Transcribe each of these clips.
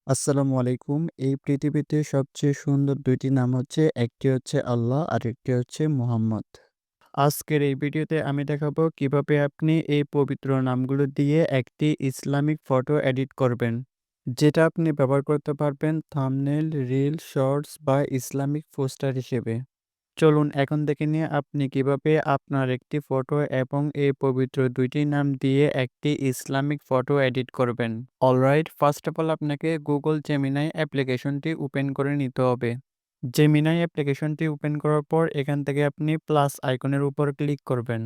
আসসালামু আলাইকুম। এই পৃথিবীতে সবচেয়ে সুন্দর ২ টি নাম হচ্ছে, একটি হচ্ছে আল্লাহ, আরেকটি হচ্ছে মুহাম্মদ। আজকের এই ভিডিওতে আমি দেখাবো কিভাবে আপনি এই পবিত্র নামগুলো দিয়ে একটি ইসলামিক ফটো এডিট করবেন। যেটা আপনি ব্যবহার করতে পারবেন থাম্বনেইল, রিল, শর্টস বা ইসলামিক পোস্টার হিসেবে। চলুন এখন দেখে নিই আপনি কিভাবে আপনার একটি ফটো এবং এই পবিত্র ২ টি নাম দিয়ে একটি ইসলামিক ফটো এডিট করবেন। অলরাইট, ফার্স্ট অফ অল আপনাকে Google Gemini অ্যাপ্লিকেশনটি ওপেন করে নিতে হবে। Gemini অ্যাপ্লিকেশনটি ওপেন করার পর এখান থেকে আপনি প্লাস আইকনের উপর ক্লিক করবেন।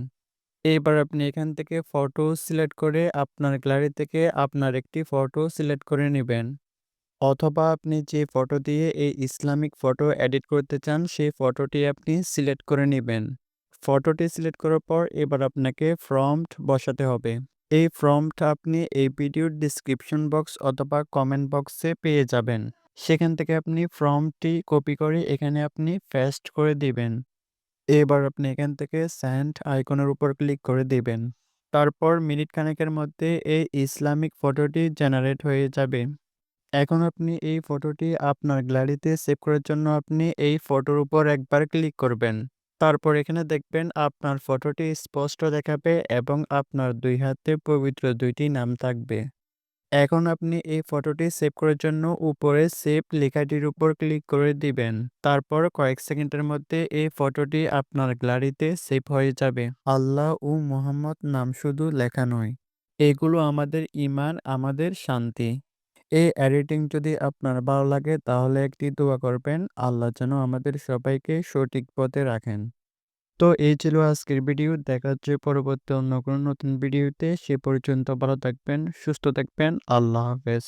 এবার আপনি এখান থেকে ফটো সিলেক্ট করে আপনার গ্যালারি থেকে আপনার একটি ফটো সিলেক্ট করে নিবেন। অথবা আপনি যে ফটো দিয়ে এই ইসলামিক ফটো এডিট করতে চান সেই ফটোটি আপনি সিলেক্ট করে নিবেন। ফটোটি সিলেক্ট করার পর এবার আপনাকে প্রম্পট বসাতে হবে। এই প্রম্পট আপনি এই ভিডিওর ডেসক্রিপশন বক্স অথবা কমেন্ট বক্সে পেয়ে যাবেন। সেখান থেকে আপনি প্রম্পটটি কপি করে এখানে আপনি পেস্ট করে দিবেন। এবার আপনি এখান থেকে সেন্ড আইকনের উপর ক্লিক করে দিবেন। তারপর মিনিট খানেকের মধ্যে এই ইসলামিক ফটোটি জেনারেট হয়ে যাবে। এখন আপনি এই ফটোটি আপনার গ্যালারিতে সেভ করার জন্য আপনি এই ফটোর উপর একবার ক্লিক করবেন। তারপর এখানে দেখবেন আপনার ফটোটি স্পষ্ট দেখাবে এবং আপনার ২ হাতে পবিত্র ২ টি নাম থাকবে। এখন আপনি এই ফটোটি সেভ করার জন্য উপরে সেভ লেখাটির উপর ক্লিক করে দিবেন। তারপর কয়েক সেকেন্ডের মধ্যে এই ফটোটি আপনার গ্যালারিতে সেভ হয়ে যাবে। আল্লাহ ও মুহাম্মদ নাম শুধু লেখা নয়, এগুলো আমাদের ঈমান, আমাদের শান্তি। এই এডিটিং যদি আপনার ভালো লাগে তাহলে একটি দোয়া করবেন, আল্লাহ যেন আমাদের সবাইকে সঠিক পথে রাখেন। তো এই ছিল আজকের ভিডিও। দেখা হচ্ছে পরবর্তী অন্য কোনো নতুন ভিডিওতে। সে পর্যন্ত ভালো থাকবেন, সুস্থ থাকবেন। আল্লাহ হাফেজ।